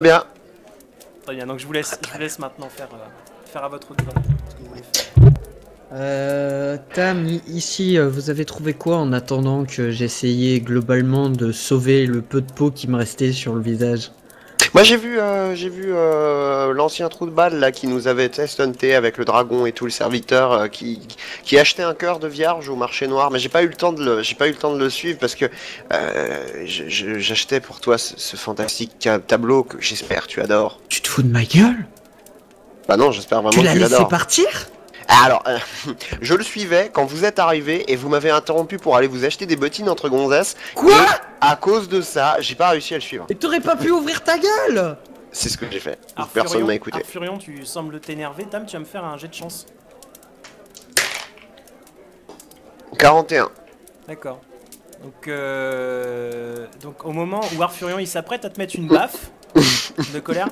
Bien. Très bien, donc je vous laisse maintenant faire à votre tour ce que vous voulez faire. Tam, ici, vous avez trouvé quoi en attendant que j'essayais globalement de sauver le peu de peau qui me restait sur le visage? Moi j'ai vu l'ancien trou de balle là qui nous avait testé avec le dragon et tout le serviteur qui achetait un cœur de vierge au marché noir, mais j'ai pas eu le temps de le suivre parce que j'achetais pour toi ce fantastique tableau que j'espère tu adores. Tu te fous de ma gueule? Bah non, j'espère vraiment Tu que l'as tu laissé l'adores. partir? Alors, je le suivais quand vous êtes arrivé et vous m'avez interrompu pour aller vous acheter des bottines entre gonzesses. Quoi? Et à cause de ça, j'ai pas réussi à le suivre. Et t'aurais pas pu ouvrir ta gueule? C'est ce que j'ai fait. Personne m'a écouté. Arfurion, tu sembles t'énerver. Tam, tu vas me faire un jet de chance. 41. D'accord. Donc au moment où Arfurion il s'apprête à te mettre une baffe de colère,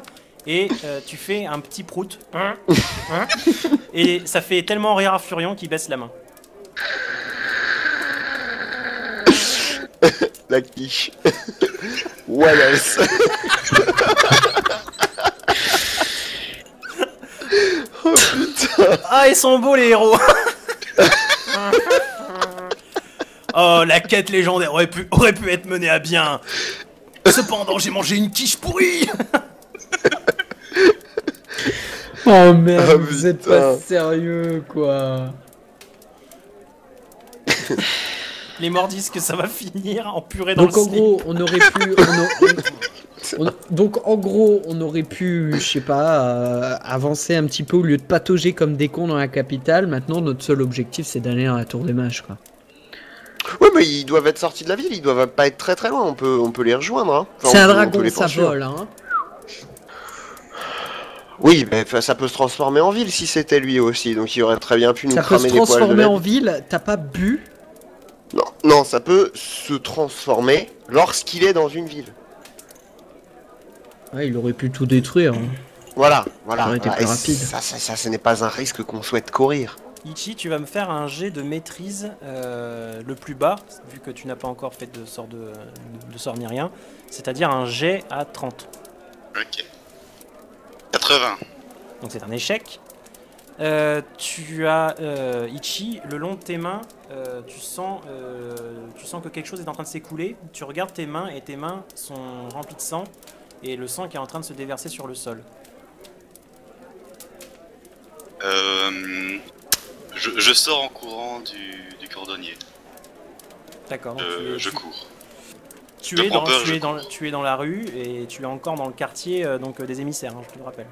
et tu fais un petit prout. Et ça fait tellement rire Arfurion qu'il baisse la main. La quiche. Wallace. Oh putain. Ah, ils sont beaux les héros. Oh, la quête légendaire aurait pu être menée à bien. Cependant, j'ai mangé une quiche pourrie. Oh merde, Oh, vous êtes putain. pas sérieux quoi. Les mordisques que ça va finir en purée dans Donc le en slip. gros, on aurait pu... Donc en gros, on aurait pu, je sais pas, avancer un petit peu au lieu de patauger comme des cons dans la capitale. Maintenant, notre seul objectif, c'est d'aller à la Tour des Mages, quoi. Ouais, mais ils doivent être sortis de la ville, ils doivent pas être très très loin, on peut les rejoindre. Hein. Enfin, C'est un on peut dragon, les ça poursuivre. vole, hein. Oui, mais ça peut se transformer en ville si c'était lui aussi, donc il aurait très bien pu nous Ça peut cramer se les poils de transformer la en vie. ville, t'as pas bu? Non, non, ça peut se transformer lorsqu'il est dans une ville. Ouais, il aurait pu tout détruire. Hein. Voilà. Ça aurait été plus Et rapide. Ça, ce n'est pas un risque qu'on souhaite courir. Ichi, tu vas me faire un jet de maîtrise le plus bas, vu que tu n'as pas encore fait de sort de sort ni rien, c'est-à-dire un jet à 30. Ok. 80. Donc c'est un échec. Tu as, Ichi, le long de tes mains, tu sens que quelque chose est en train de s'écouler. Tu regardes tes mains et tes mains sont remplies de sang, et le sang qui est en train de se déverser sur le sol. Je sors en courant du cordonnier. D'accord. donc Je cours. Tu Je es, prends dans, peur, tu, je es dans, cours. tu es dans la rue et tu es encore dans le quartier des émissaires, hein, je te le rappelle.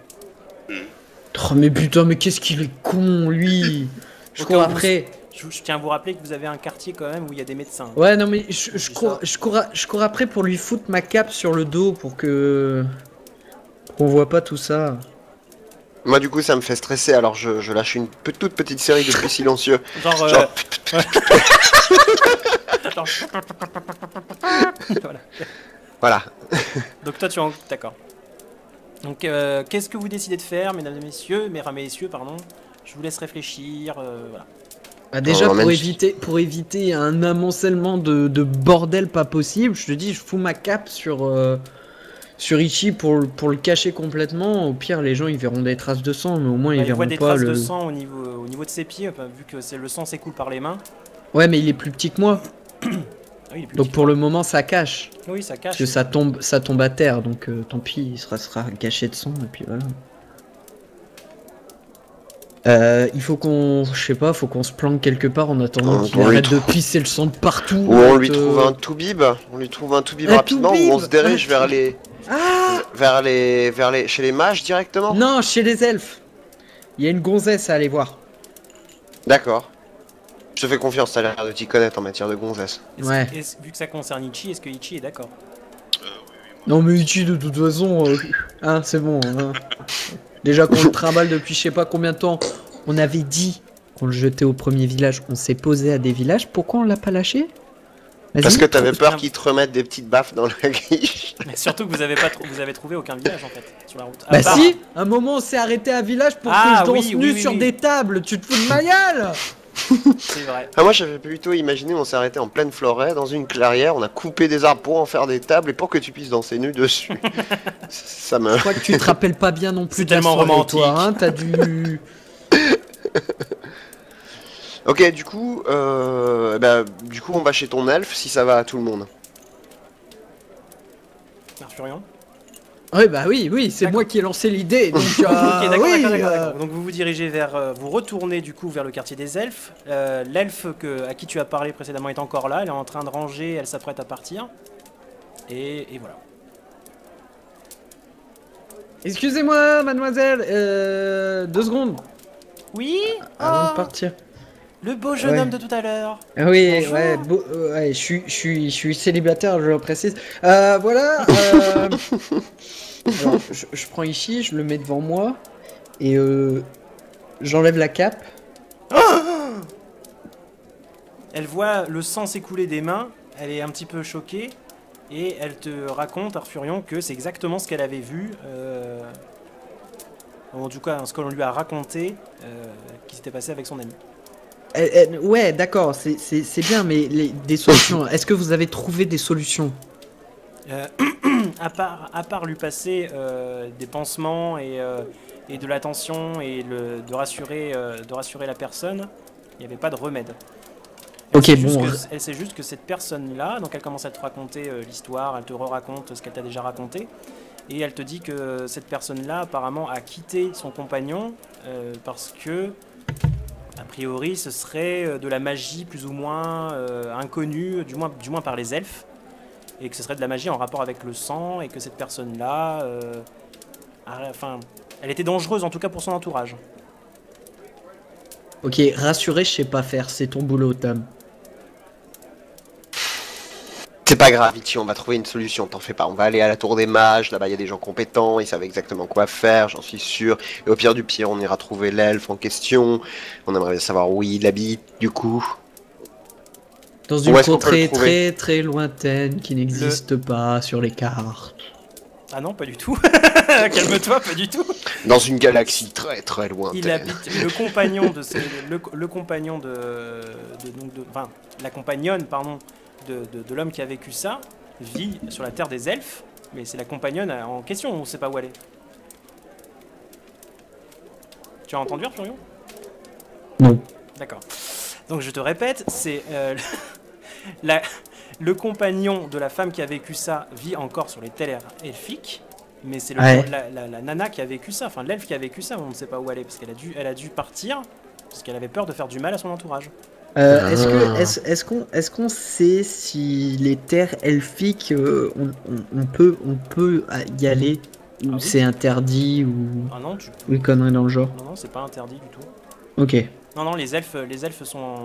Oh mais putain, mais qu'est-ce qu'il est con, lui. Je Au cours cas où après. Je tiens à vous rappeler que vous avez un quartier quand même où il y a des médecins. Ouais, non mais je cours après pour lui foutre ma cape sur le dos pour que... qu'on voit pas tout ça. Moi du coup ça me fait stresser, alors je lâche une toute petite série de bruits silencieux. Genre, Genre, Genre... voilà. voilà. Donc toi tu en... D'accord. Donc qu'est-ce que vous décidez de faire, mesdames et messieurs, pardon. Je vous laisse réfléchir, voilà. Bah déjà Oh, pour éviter un amoncellement de bordel pas possible, je te dis je fous ma cape sur Ichi pour le cacher complètement. Au pire les gens ils verront des traces de sang, mais au moins ils On voit verront des pas traces le... de sang au niveau de ses pieds, vu que le sang s'écoule par les mains. Ouais mais il est plus petit que moi, Ah oui, il est plus donc petit. pour le moment ça cache. Oui, ça cache. Parce que ça tombe à terre, donc tant pis, il sera gâché de sang, et puis voilà. Il faut qu'on, je sais pas, faut qu'on se planque quelque part en attendant qu'il On lui arrête de pisser le sang de partout. Ou on lui trouve un toubib, Un rapidement, ou on se toubib. dirige vers les... chez les mages directement. Non, chez les elfes. Il y a une gonzesse à aller voir. D'accord. Je te fais confiance, t'as l'air de t'y connaître en matière de gonzesse. Ouais. Vu que ça concerne Ichi, est-ce que Ichi est d'accord? Non mais Ichi de toute façon, hein, c'est bon. Hein. Déjà qu'on le trimballe depuis je sais pas combien de temps. On avait dit qu'on le jetait au premier village. On s'est posé à des villages. Pourquoi on l'a pas lâché? Vas-y. Parce que t'avais peur qu'ils te remettent des petites baffes dans la guiche. Mais surtout que vous avez trouvé aucun village en fait sur la route. À Bah part- si, un moment on s'est arrêté à un village pour Ah, que je danse oui, nu oui, sur oui. des tables. Tu te fous de ma gueule? C'est vrai. Ah, moi j'avais plutôt imaginé on s'est arrêté en pleine forêt, dans une clairière, on a coupé des arbres pour en faire des tables et pour que tu puisses danser nu dessus. Ça me... Je crois que tu te rappelles pas bien non plus C'est de la tellement soirée, romantique. toi, hein, t'as dû... Ok, du coup, on va chez ton elfe si ça va à tout le monde. Arthurion. Ouais, bah oui, c'est D'accord. moi qui ai lancé l'idée, donc Ok, d'accord, oui, d'accord. Donc vous vous dirigez vers, vous retournez du coup vers le quartier des elfes. L'elfe à qui tu as parlé précédemment est encore là, elle est en train de ranger, elle s'apprête à partir. Et voilà. Excusez-moi, mademoiselle, 2 secondes Oui. avant de Oh, partir. le beau jeune Ouais. homme de tout à l'heure. Ah oui, Bonjour. ouais, ouais, je suis célibataire, je le précise. Voilà. Alors, je prends ici, je le mets devant moi et j'enlève la cape. Elle voit le sang s'écouler des mains, elle est un petit peu choquée et elle te raconte, Arthurion, que c'est exactement ce qu'elle avait vu. En tout cas, ce que l'on lui a raconté qui s'était passé avec son ami. Ouais, d'accord, c'est bien, mais des solutions. Est-ce que vous avez trouvé des solutions? À part lui passer des pansements et de l'attention et de rassurer la personne, il n'y avait pas de remède. Ok, bon. Elle sait juste que cette personne-là, donc elle commence à te raconter l'histoire, elle te re-raconte ce qu'elle t'a déjà raconté, et elle te dit que cette personne-là apparemment a quitté son compagnon parce que, a priori, ce serait de la magie plus ou moins inconnue, du moins par les elfes, et que ce serait de la magie en rapport avec le sang, et que cette personne-là, elle était dangereuse en tout cas pour son entourage. Ok, rassuré, je sais pas faire, c'est ton boulot, Tom. C'est pas grave, Ichi, on va trouver une solution, t'en fais pas. On va aller à la tour des mages, là-bas il y a des gens compétents, ils savent exactement quoi faire, j'en suis sûr. Et au pire du pire, on ira trouver l'elfe en question. On aimerait bien savoir où il habite, du coup. Dans une Où est-ce qu'on peut le contrée trouver très très lointaine qui n'existe pas sur les cartes. Ah non, pas du tout. Calme-toi, pas du tout. Dans une galaxie très très lointaine. Il habite le compagnon de le compagnon enfin, la compagnonne pardon de l'homme qui a vécu ça vit sur la terre des elfes, mais c'est la compagnonne en question, on sait pas où elle est. Tu as entendu, Arthurion? Non. D'accord. Donc je te répète, c'est le compagnon de la femme qui a vécu ça vit encore sur les terres elfiques, mais c'est Ouais. la nana qui a vécu ça, enfin l'elfe qui a vécu ça, on ne sait pas où elle est, parce qu'elle a dû partir, parce qu'elle avait peur de faire du mal à son entourage. Est-ce qu'on sait si les terres elfiques, on peut y aller ou Ah oui. c'est interdit ou Ah non, une connerie dans le genre? non, c'est pas interdit du tout. Ok. Non, les elfes sont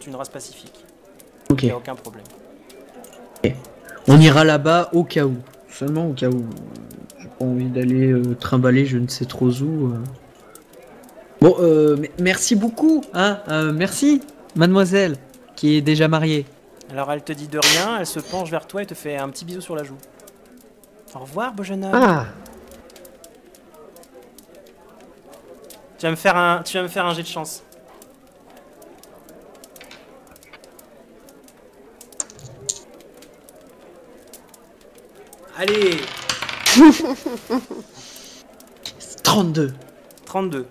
une race pacifique. Ok. Il n'y a aucun problème. On ira là-bas au cas où. Seulement au cas où. J'ai pas envie d'aller trimballer je ne sais trop où. Bon, merci beaucoup, hein. Merci, mademoiselle, qui est déjà mariée. Alors elle te dit de rien, elle se penche vers toi et te fait un petit bisou sur la joue. Au revoir, beau jeune homme. Ah, Tu vas me faire un jet de chance. Allez, 32. 32.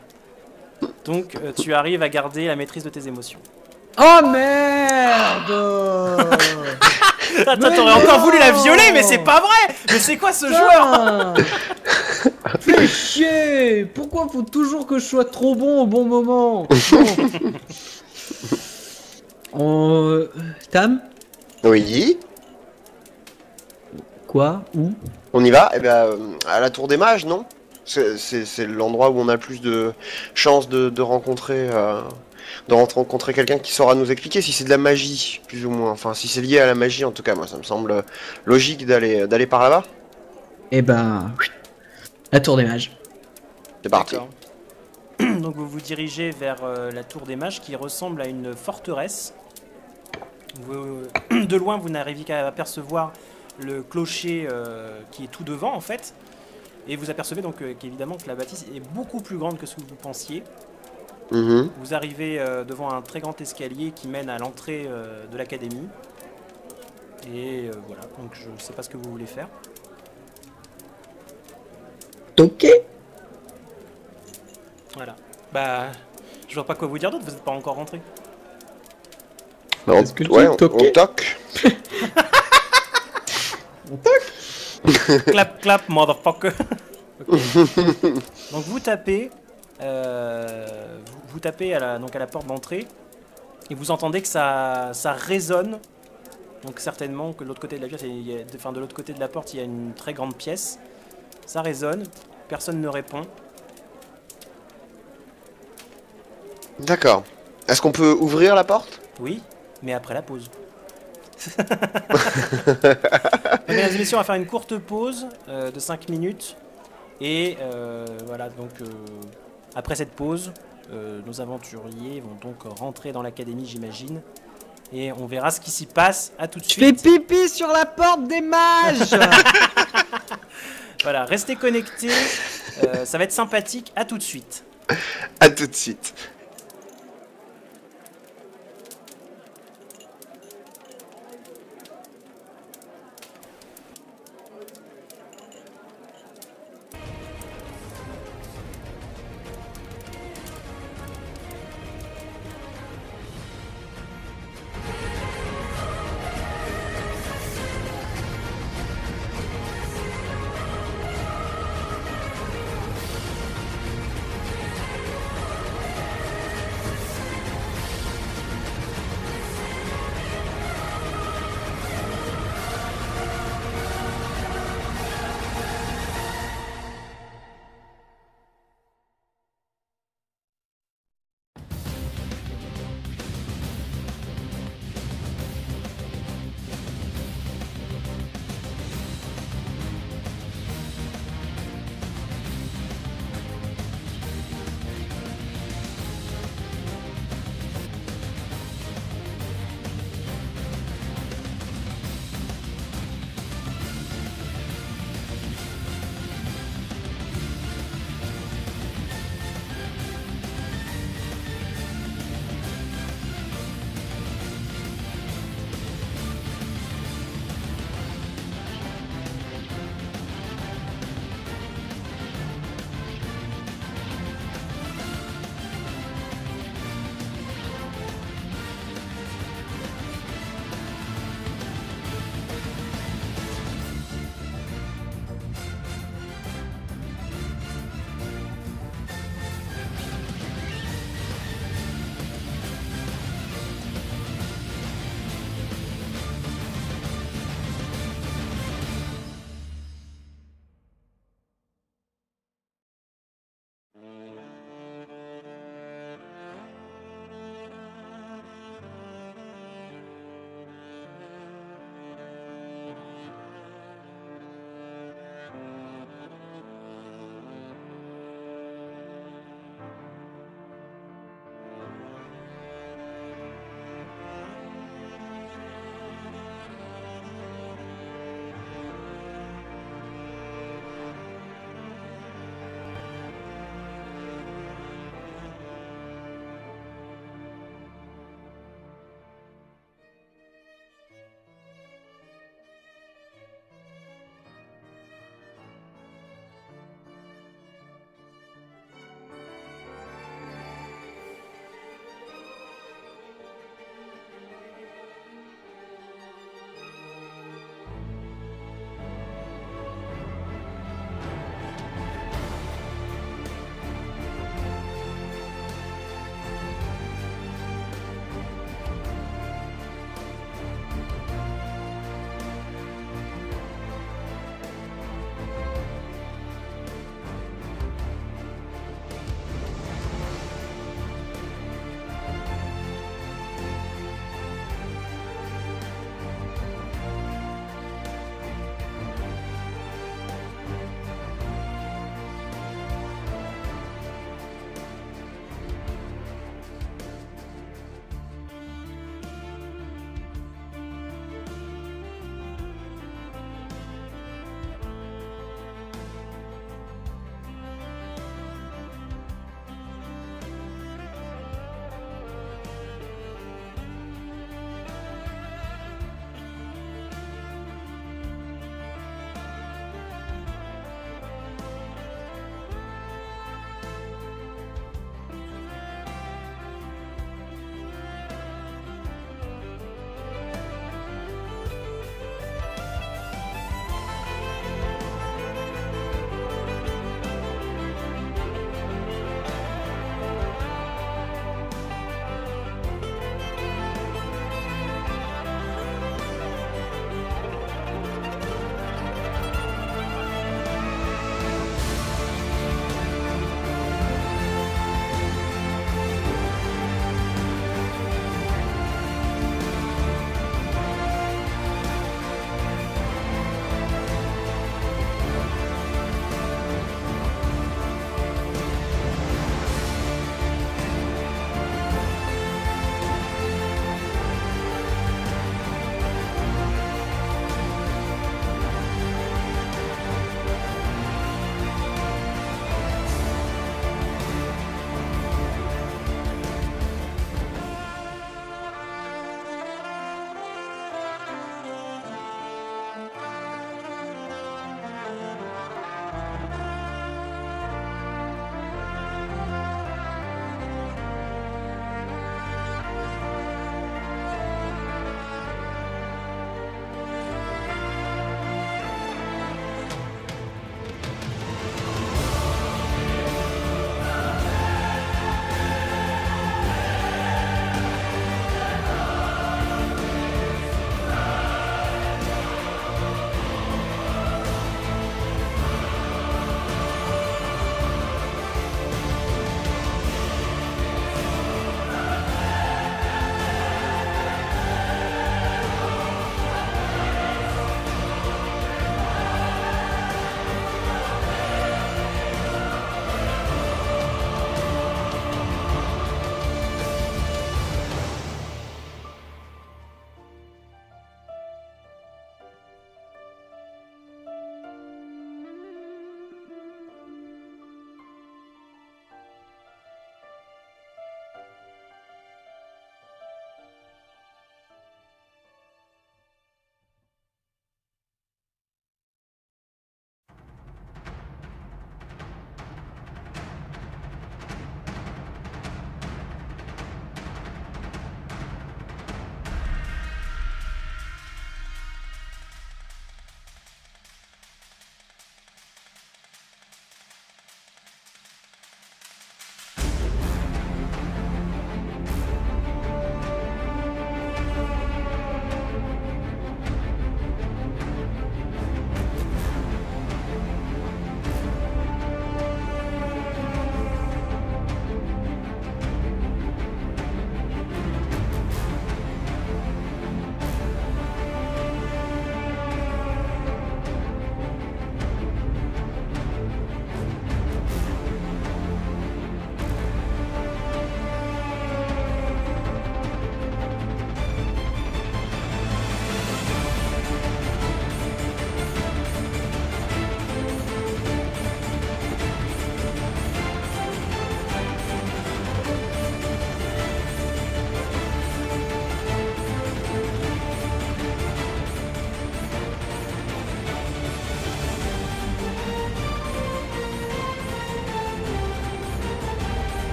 Donc tu arrives à garder la maîtrise de tes émotions. Oh merde! Attends, Mais t'aurais encore non. voulu la violer, mais c'est pas vrai! Mais c'est quoi ce joueur? Putain. Fais chier! Pourquoi faut toujours que je sois trop bon au bon moment? Tam? oui. Quoi? Où? On y va? Eh ben, à la tour des mages, non? C'est l'endroit où on a le plus de chances de rencontrer quelqu'un qui saura nous expliquer si c'est de la magie, plus ou moins. Enfin, si c'est lié à la magie, en tout cas, moi, ça me semble logique d'aller par là-bas. Eh ben... La tour des mages. C'est parti. D'accord. Donc vous vous dirigez vers la tour des mages qui ressemble à une forteresse. De loin, vous n'arrivez qu'à apercevoir le clocher qui est tout devant en fait. Et vous apercevez donc qu'évidemment que la bâtisse est beaucoup plus grande que ce que vous pensiez. Mhm. Vous arrivez devant un très grand escalier qui mène à l'entrée de l'académie. Et voilà, donc je sais pas ce que vous voulez faire. Ok. Voilà. Bah, je vois pas quoi vous dire d'autre, vous êtes pas encore rentré. Bah, Est-ce que tu ouais, on toquais toque. Clap, clap, motherfucker. Ok. Donc vous tapez, vous tapez donc à la porte d'entrée et vous entendez que ça résonne. Donc certainement que de l'autre côté de la pièce, de l'autre côté de la porte, il y a une très grande pièce. Ça résonne, personne ne répond. D'accord. Est-ce qu'on peut ouvrir la porte? Oui, mais après la pause. Mesdames et messieurs, on va faire une courte pause de 5 minutes. Et voilà, donc après cette pause, nos aventuriers vont donc rentrer dans l'académie, j'imagine. Et on verra ce qui s'y passe. À tout de Je fais suite. pipi sur la porte des mages. Voilà, restez connectés. Ça va être sympathique. À tout de suite. À tout de suite.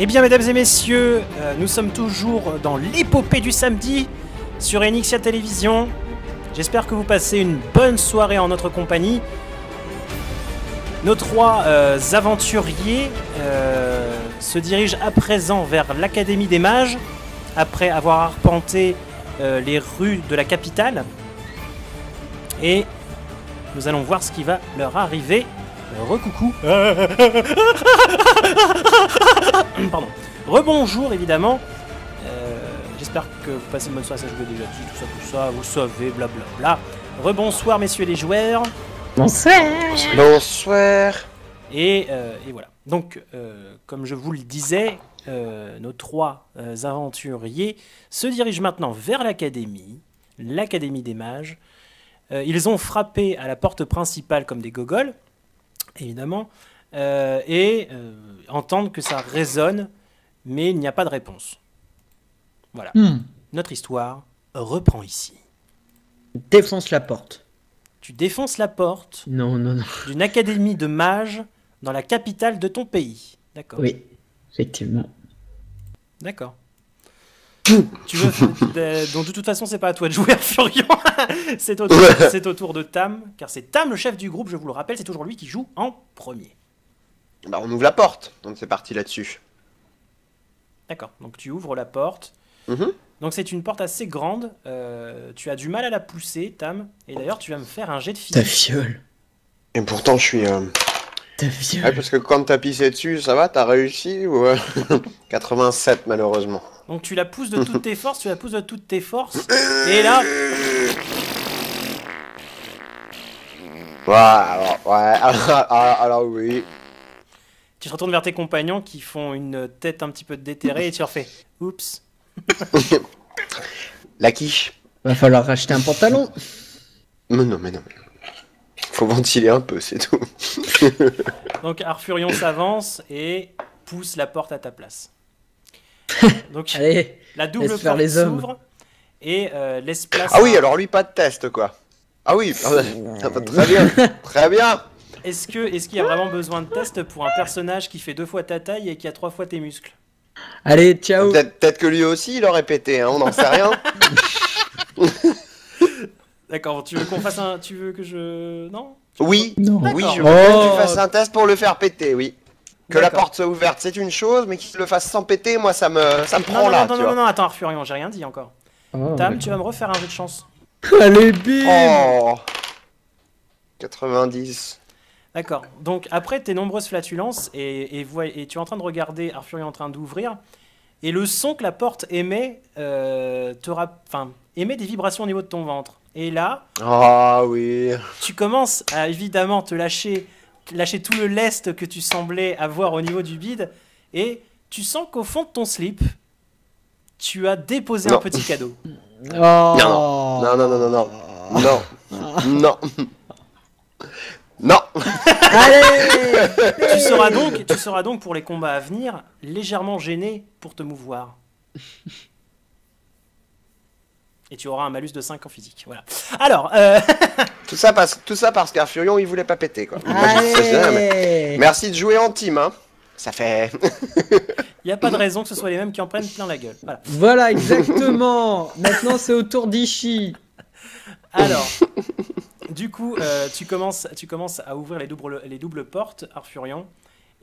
Eh bien, mesdames et messieurs, nous sommes toujours dans l'épopée du samedi sur Enixia Télévision. J'espère que vous passez une bonne soirée en notre compagnie. Nos trois aventuriers se dirigent à présent vers l'Académie des Mages, après avoir arpenté les rues de la capitale. Et nous allons voir ce qui va leur arriver. Recoucou. Pardon. Rebonjour évidemment. J'espère que vous passez une bonne soirée, ça je vous l'ai déjà dit, tout ça, vous le savez, blablabla. Rebonsoir messieurs les joueurs. Bonsoir. Bonsoir. Et voilà. Donc, comme je vous le disais, nos trois aventuriers se dirigent maintenant vers l'Académie des Mages. Ils ont frappé à la porte principale comme des gogoles, évidemment, et entendent que ça résonne, mais il n'y a pas de réponse. Voilà. Notre histoire reprend ici. Défonce la porte. Tu défonces la porte Non, non, non. d'une académie de mages dans la capitale de ton pays. D'accord. Oui, effectivement. D'accord. Tu veux... Donc de toute façon, c'est pas à toi de jouer à Furion. C'est au tour de Tam, car c'est Tam le chef du groupe, je vous le rappelle, c'est toujours lui qui joue en premier. Bah, on ouvre la porte, donc c'est parti là-dessus. D'accord, donc tu ouvres la porte. Donc c'est une porte assez grande, tu as du mal à la pousser, Tam, et d'ailleurs tu vas me faire un jet de Ta physique. fiole. Et pourtant, je suis... Ta fiole. Ouais, parce que quand t'as pissé dessus, ça va, t'as réussi ou... 87, malheureusement. Donc tu la pousses de toutes tes forces, et là... Alors oui. Tu te retournes vers tes compagnons qui font une tête un petit peu déterrée et tu leur fais « Oups ». La quiche. Va falloir racheter un pantalon. Mais non. Faut ventiler un peu, c'est tout. Donc Arfurion s'avance et pousse la porte à ta place. Donc Allez, la double laisse faire porte les hommes. s'ouvre et laisse place Ah oui, à... alors lui, pas de test, quoi. Ah oui, très bien, très bien. Est-ce qu'il y a vraiment besoin de test pour un personnage qui fait 2 fois ta taille et qui a 3 fois tes muscles? allez, ciao. Peut-être que lui aussi, il aurait pété, hein, on n'en sait rien. D'accord, tu veux qu'on fasse un... Tu veux que je... Non? Oui, Non. oui, je veux D'accord. bien que tu fasses un test pour le faire péter, oui. Que la D'accord. porte soit ouverte, c'est une chose, mais qu'il le fasse sans péter, moi, ça me prend là, tu vois. Non, attends Arfurion, j'ai rien dit encore. Oh, Tam, tu vas me refaire un jeu de chance. Allez, bim. Oh 90. D'accord. Donc après tes nombreuses flatulences et tu es en train de regarder Arfurion en train d'ouvrir et le son que la porte émet émet des vibrations au niveau de ton ventre. Et là, Ah oui. tu commences à évidemment te lâcher tout le lest que tu semblais avoir au niveau du bide et tu sens qu'au fond de ton slip, tu as déposé un Non. petit cadeau. Oh. Non. Non. Allez. Tu seras donc pour les combats à venir légèrement gêné pour te mouvoir. Et tu auras un malus de 5 en physique. Voilà. Alors, Tout ça parce qu'Arfurion, il voulait pas péter, quoi. Moi, je dis ça, mais Allez. merci de jouer en team, hein. Ça fait... il n'y a pas de raison que ce soit les mêmes qui en prennent plein la gueule. Voilà. Voilà, exactement. Maintenant, c'est au tour d'Ishi. Alors, du coup, tu commences à ouvrir les doubles portes, Arfurion,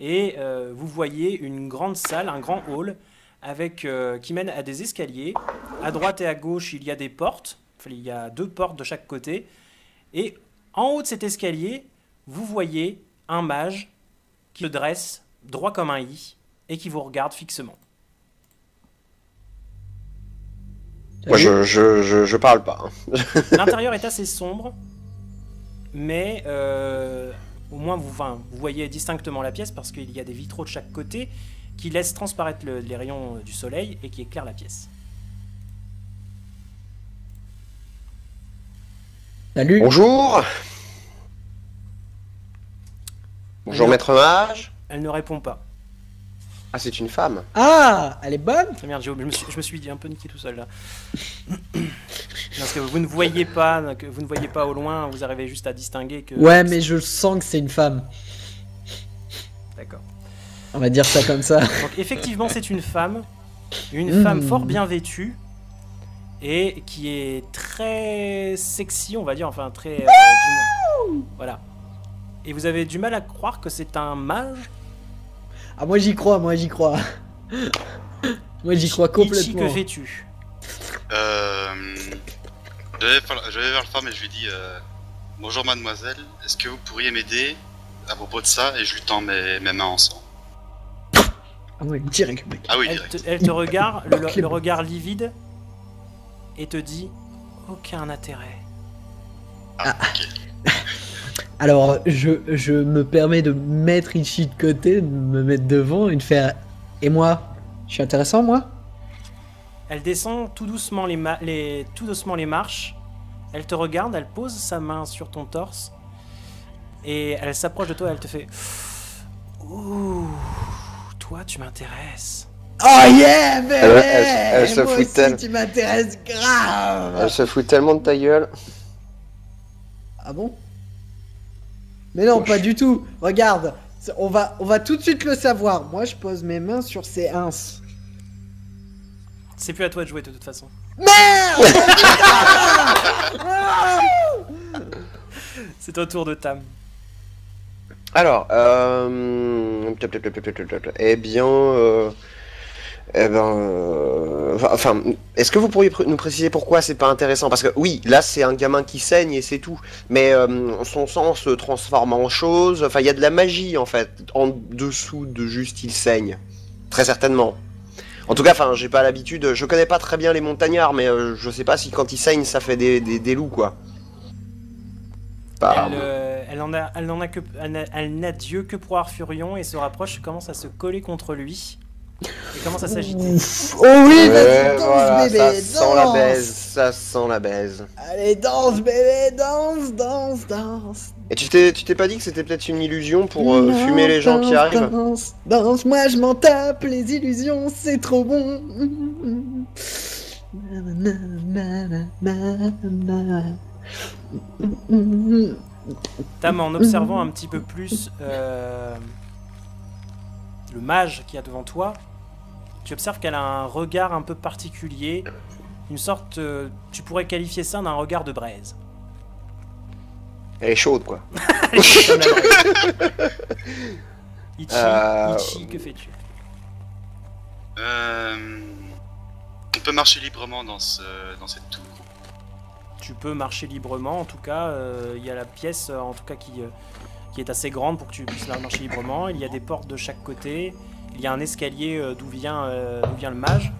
et vous voyez une grande salle, un grand hall, qui mène à des escaliers. À droite et à gauche, il y a des portes. Enfin, il y a 2 portes de chaque côté. Et en haut de cet escalier, vous voyez un mage qui se dresse droit comme un i et qui vous regarde fixement. Moi, je parle pas. Hein. L'intérieur est assez sombre, mais au moins vous voyez distinctement la pièce parce qu'il y a des vitraux de chaque côté qui laissent transparaître les rayons du soleil et qui éclairent la pièce. Salut. Bonjour. Bonjour, Alors- maître mage. Elle ne répond pas. Ah, c'est une femme. Ah, elle est bonne. Ah merde, je me suis dit un peu niqué tout seul là. Parce que vous ne voyez pas au loin, vous arrivez juste à distinguer que... Ouais, mais je sens que c'est une femme. D'accord. On va dire ça comme ça. Donc effectivement, c'est une femme fort bien vêtue et qui est très sexy, on va dire, enfin très... voilà. Et vous avez du mal à croire que c'est un mage. Ah moi j'y crois, moi j'y crois. Moi j'y crois Ichi, complètement. que fais-tu? Je vais vers la femme et je lui dis bonjour mademoiselle, est-ce que vous pourriez m'aider à propos de ça? Et je lui tends mes mains ensemble. Ah ouais, direct mec. Ah oui, Elle direct. elle te regarde, le regard livide, et te dit aucun intérêt. Ah, ok. Alors je me permets de mettre Ichi de côté, de me mettre devant et de faire... Et moi? Je suis intéressant moi? Elle descend tout doucement tout doucement les marches. Elle te regarde, elle pose sa main sur ton torse. Et elle s'approche de toi et elle te fait... Ouh, toi tu m'intéresses. Oh yeah bébé, Elle se moi fout aussi, tellement. tu m'intéresses grave. Elle se fout tellement de ta gueule. Ah bon? Mais non, pas du tout. Regarde, on va tout de suite le savoir. Moi, je pose mes mains sur ses ins. C'est plus à toi de jouer de toute façon. Merde. C'est au tour de Tam. Alors, enfin, est-ce que vous pourriez nous préciser pourquoi c'est pas intéressant? Parce que oui, là c'est un gamin qui saigne et c'est tout, mais son sang se transforme en chose. Enfin, il y a de la magie en fait en dessous de juste il saigne, très certainement. En tout cas, enfin, j'ai pas l'habitude. Je connais pas très bien les montagnards, mais je sais pas si quand ils saignent ça fait des loups quoi. Bah, Elle n'a Dieu que pour Arfurion et se rapproche, commence à se coller contre lui et commence à s'agiter. Oh oui, ouais, vas-y, danse voilà, bébé, ça danse. sent la baise, ça sent la baise. Allez, danse bébé, danse, danse, danse. Et tu t'es pas dit que c'était peut-être une illusion pour fumer les gens qui arrivent? Danse, danse, moi je m'en tape, les illusions, c'est trop bon. Tam, en observant un petit peu plus le mage qui est devant toi, tu observes qu'elle a un regard un peu particulier, une sorte, tu pourrais qualifier ça d'un regard de braise. Elle est chaude quoi. Ichi, que fais-tu? On peut marcher librement dans cette tour. Tu peux marcher librement, en tout cas, il y a la pièce en tout cas qui est assez grande pour que tu puisses marcher librement. Il y a des portes de chaque côté, il y a un escalier d'où vient le mage.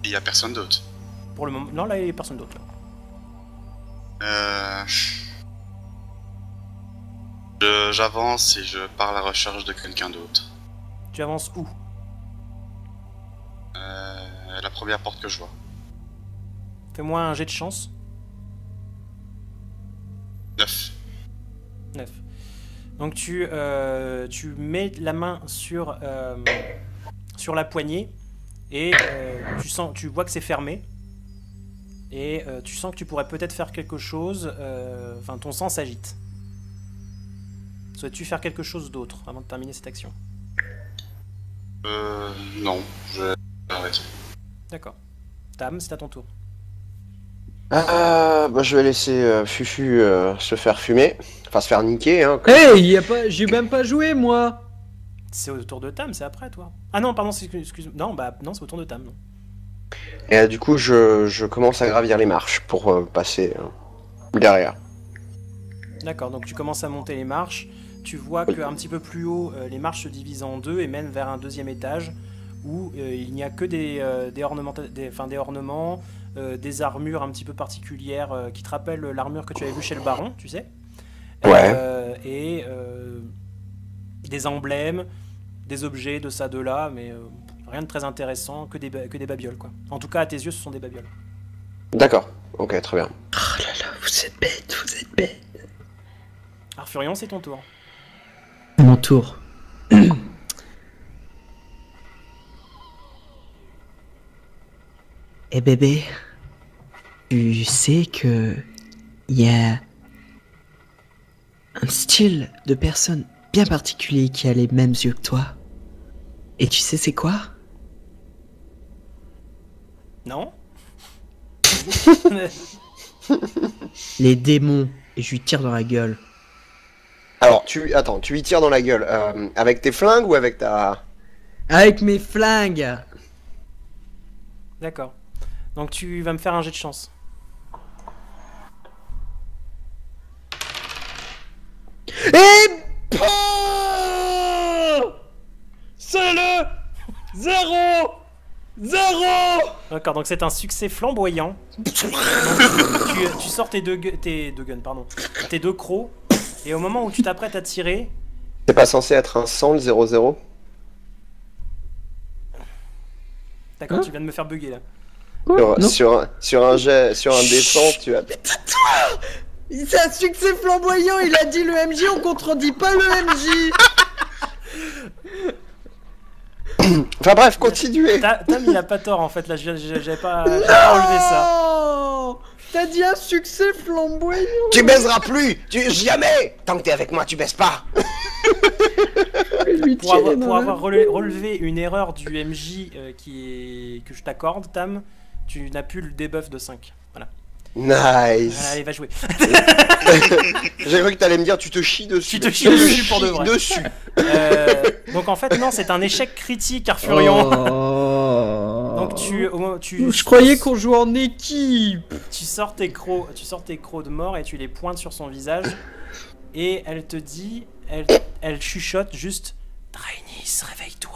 Il y a personne d'autre. Pour le moment, non, là il n'y a personne d'autre. J'avance et je pars à la recherche de quelqu'un d'autre. Tu avances où? La première porte que je vois. Fais-moi un jet de chance. 9. 9. Donc tu mets la main sur la poignée et tu vois que c'est fermé et tu sens que tu pourrais peut-être faire quelque chose. Enfin, ton sang s'agite. Souhaites-tu faire quelque chose d'autre avant de terminer cette action? Non, je vais arrêter. D'accord. Tam, c'est à ton tour. Bah, je vais laisser Fufu se faire fumer, enfin se faire niquer. Hein, Hey, j'ai même pas joué moi. C'est au tour de Tam, c'est après toi. Ah non, pardon, excuse. Non, non, c'est au tour de Tam, non. Et du coup, je commence à gravir les marches pour passer derrière. D'accord, donc tu commences à monter les marches. Tu vois qu'un petit peu plus haut, les marches se divisent en deux et mènent vers un deuxième étage où il n'y a que des ornements, des armures un petit peu particulières qui te rappellent l'armure que tu avais vue chez le baron, tu sais. Ouais. Et des emblèmes, des objets de ça, de là, mais rien de très intéressant, que des babioles, quoi. En tout cas, à tes yeux, ce sont des babioles. D'accord, ok, très bien. Oh là là, vous êtes bête, vous êtes bête. Arfurion, c'est ton tour. Mon tour. Eh bébé, tu sais que il y a un style de personne bien particulier qui a les mêmes yeux que toi. Et tu sais c'est quoi? Non. Les démons. Et je lui tire dans la gueule. Alors, attends, tu lui tires dans la gueule. Avec tes flingues ou avec ta... Avec mes flingues. D'accord. Donc tu vas me faire un jet de chance. Et... Oh, c'est le 0 D'accord, donc c'est un succès flamboyant. Donc, tu sors tes deux guns, pardon. Tes deux crocs. Et au moment où tu t'apprêtes à tirer... C'est pas censé être un 100 le 0-0? D'accord, Hein? tu viens de me faire bugger là. Quoi? Non. Sur un jet, sur un descente, tu as... C'est un succès flamboyant, il a dit le MJ, on contredit pas le MJ. Enfin bref, continuez. Tam il a pas tort en fait, là j'avais pas relevé ça. Oh, t'as dit un succès flamboyant. Tu baiseras plus. Jamais. Tant que t'es avec moi, tu baises pas. Lui Pour tirer dans avoir la- relevé une erreur du MJ que je t'accorde, Tam, tu n'as plus le debuff de 5. Voilà. Nice. Allez, va jouer. J'ai cru que t'allais me dire tu te chies dessus. Tu te chies dessus pour de vrai. Dessus. Donc en fait non, c'est un échec critique, Arfurion. Oh. Donc Je croyais qu'on jouait en équipe. tu sors tes crocs de mort et tu les pointes sur son visage et elle te dit, elle chuchote juste, Rhaenys, réveille-toi.